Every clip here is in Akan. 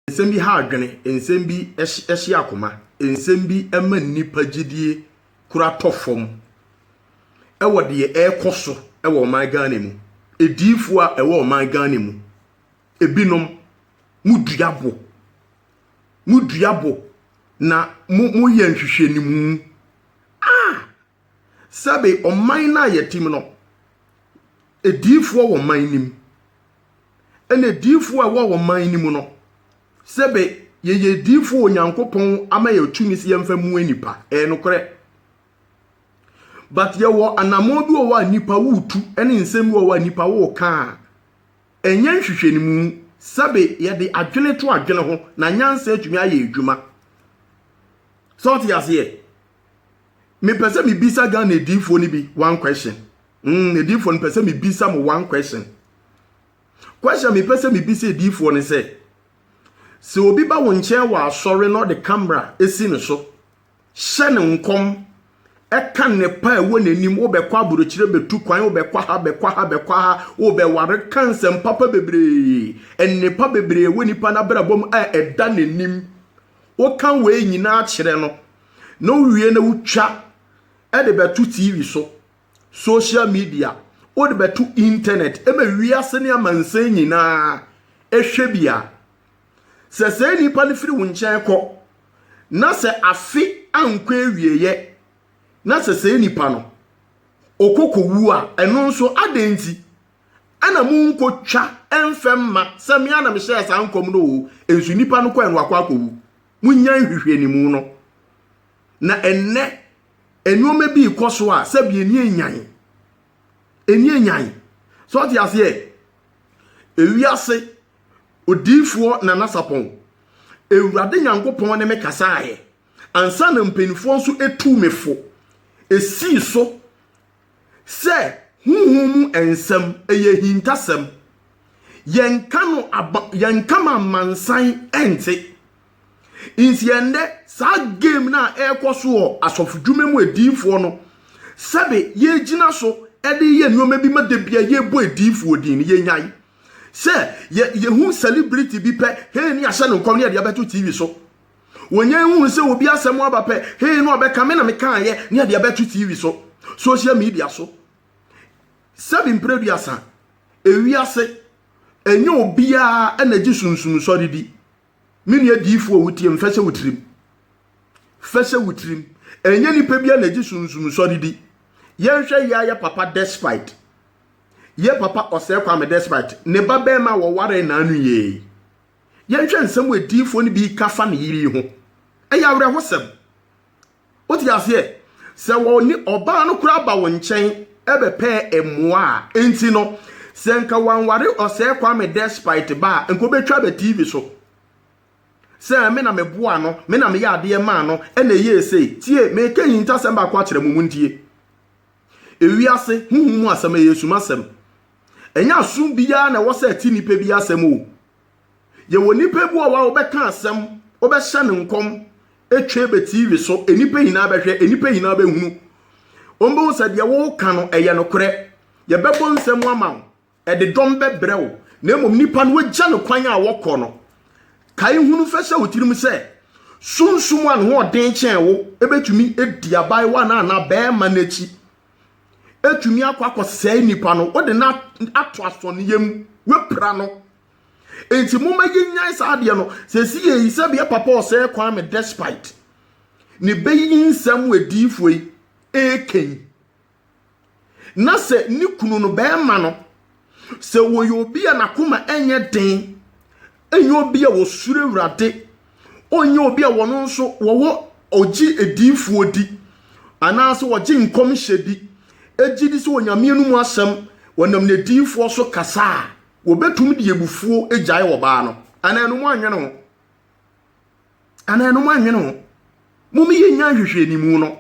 nsɛm bi ha adwene nsɛm bi ɛhye akoma nsɛm bi ɛma nipa gidie kura tɔfom ɛwɔ de ɛkɔso ɛwɔ ɔman Ghana mu ediifo a ɛwɔ ɔman Ghana mu ebinom muduabo na mu yɛ nhwehwɛ ni mu sabe ɔman na yɛtim no ediifo wɔ ɔman nim ɛna ediifo a wɔ ɔman nim no sebe ye difo onyankopon ama ye tumi se yemfa mu anipa nokore but ye wo anamodu wo anipa wutu ene nsem wo anipa wo ka enye nhwehwe ni mu sebe ye de adwene to adwene ho na nyansa atumi aye adwuma so ti ase me pese me bisa Ghana difo ni bi one question difo ni pese me bisa mo one question me pese me bisa difo ni say so obi ba won chen wa asore no the camera esi ne so hye ne nkom e kan ne pa e wo nanim wo be kwa burochire betu kwan wo be kwa ha wo be ware kansem papa bebre enne pa bebre wo nipa na brabom a eda nanim wo kan we nyina akire no wie na wutwa e de betu TV so social media wo de betu internet e be wiase ne amansan nyina e hwe bia se nipa ne firi wunchen kɔ na se afi ankɔ ewieye na se nipa no okokowu a ɛno nso adenti ana mu nkotwa emfemma se me ana me hyɛ sa ankom no o ensu nipa no kɔ eno akɔ akɔwu munyan hwehwe ni mu no na enne enuoma bi kɔso a se bi eni enyan so ti ase ewiase odifo na nasapon ewurade nyankopon ne mekasa aye ansa na mpenifo nso etu mefo esi so se huhum ensem eye hintasem yenka ma mansan ente insiende sa game na ekoso asofudwuma mu edifo no sabe ye gina so ede ye nuoma bi madebia ye bo edifo din ye nyai se ye hu celebrity bi pe he ni ahye no nkom ne de abeto TV so wonye hu se obi asem aba pe he no obeka me na me kan ye ne de abeto TV so social media so seven producer ewiase enye obia enaji sunsun so didi mini adifo wutie mfese wutrim enye ni pe bia enaji sunsun so didi yenhwe ya papa despite ye papa ose kwa me despite ne baba ma wo ware na anu ye yenhwe nsem edifo ni bi kafa ne yiri ho eya wre hosem oti ase se wo ni oba no kura ba wo nchen ebe pe emoa enti no se nka wanware ose kwa me despite ba enko betwa be TV so se me na me boa no me na me ya ade ma no ena ye sei tie me kenyin tasem ba kwa kire mumu ntie ewiase huhumu asem Yesu masem enya asum biya na wo se ti nipa biya asem o ye wo nipa bu o wa obeka asem obehye ne nkom etwe be TV so enipa hina behwe enipa hina behunu ombo se de wo ka no eye no kore ye bebo nsem ama e de dom bebrew na emom nipa no wagya no kwan a wokọ no kai hunu fese otirim se sunsum an ho den chen wo ebetumi ediabai wa na be ma nachi etumi akwa sei nipa no wo de na ato aso ne yem wepra no enti moma yenyan sa ade no se si ye ise be papa o sei kwa me despite ne beyin nsam wedifuoi eken na se ni kunu no be ma no se wo yo bia na kuma enye den enye obi a wo sure wrade onye obi a wono nso wo ogi edifuo di anaso wogi nkom hyedi ejidi so onyame anu mu asem wonam ne diifo so kasa wo betum de yebufuo ejae wo ba no ananu mu anwene ho mumi yenya hwehwe ni mu no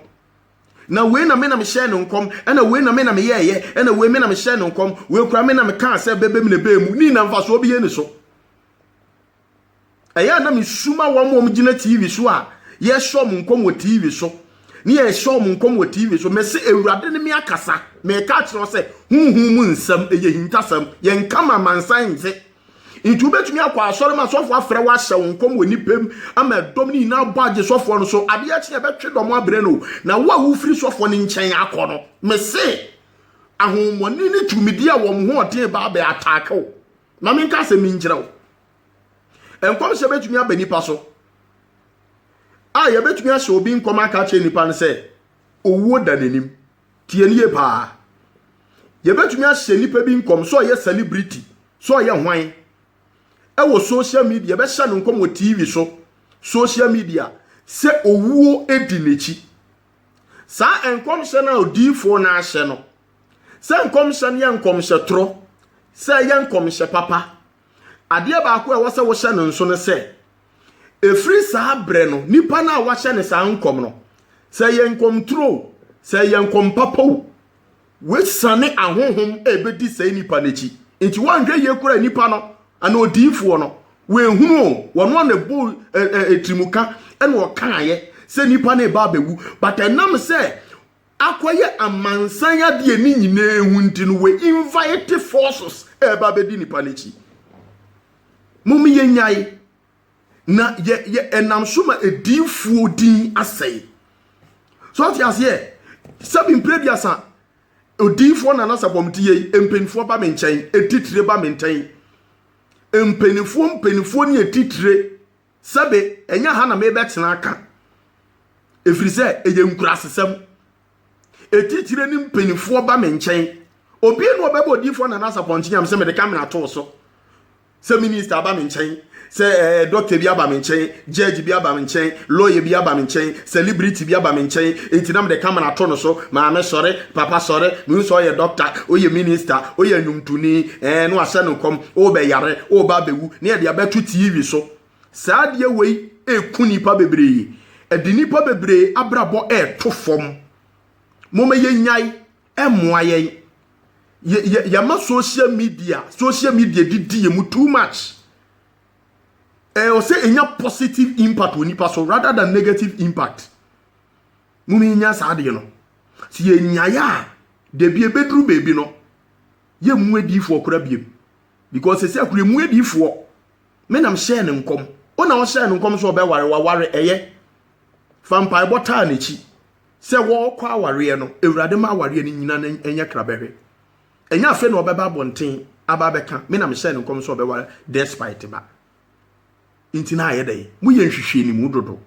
na we na me na me hye no nkom na we na me na me yeye na we me na me hye no nkom we kura me na me kan se bebem ne bemu ni na mfa so obi ye ni so eya na me suma wo mo gina TV so a ye shom nkom wo TV so ni e show mu nkom wo TV so me se ewurade ne me akasa me ka kiro se huhu mu nsam eye hintasam ye nkama mansan nze Into betumi akwa asore ma sofo afre wa hye wonkom woni pem ama dom ni na baaje sofo no so ade a tie betwe dom abre no na wo a wo firi sofo ni nchen akọ no me se ahomoni ni tumidi a wo ho oden ba ba attack wo na me nka se mi nkyerɛ wo enkom se betumi abani pa so a ye betumi ahye obi nkom aka che nipa ne se owuo da nanim tie ne ye pa ye betumi ahye nipa bi nkom so ye celebrity so ye hwan ewo social media be hye no nkom wo TV so social media se owuo edi nechi sa enkom hye na odifo na ahye no se enkom hye ne enkom hye tro se ye enkom hye papa ade ba ko e wo se wo hye no nso ne se efri sa bre no nipa na wa hye ne sa nkom no se ye enkom tro se ye enkom papa we sane ahohom ebedi se nipa nechi enti wanhwe ye kura nipa no ana odifo no we hunu wono na bu etrimuka ene wo kan ye se nipa na ba bewu but enam se akoye amansan ya de ni nyina ehu nti no we invite forces eba bedi nipa nechi mumi ye nyai na ye enam suma edifo din asai so ti ase sabi mprediasa odifo na nasabomti ye empenifo ba menchen etitire ba menten empenifo ni etitire sabe enya ha na me betena aka efrise eye nkura sesam etitire ni mpenifo ba menchen obi no obebo odifo na nasabomti nyam se me de camera to so se minister ba menchen se doctor bi aba menchen judge bi aba menchen lawyer bi aba menchen celebrity bi aba menchen entinam de camera to no so ma me sore papa sore mu so ye doctor oye minister oye nyumtuni no ase no kom o be yare o ba bewu ne de abetu TV so saa de wei ekuni pa bebre edini pa bebre abrabo to fom moma ye nyai emoa ye ma social media didi ye mu too much o say enya positive impact oni paso rather than negative impact mumi nya saade no si ye nya ya de bi ebedru baby no ye mu adifo okura biem because say akure mu adifo me nam share ne nkom ona wo share ne nkom so be ware eye fampa bota na chi se wo kwa aware no ewurade ma aware ni nyina enya krabehwe enya afa no obeba bonten aba beka me nam share ne nkom so be ware despite ba intina ayedai mu yenhwehwe ni mu dodo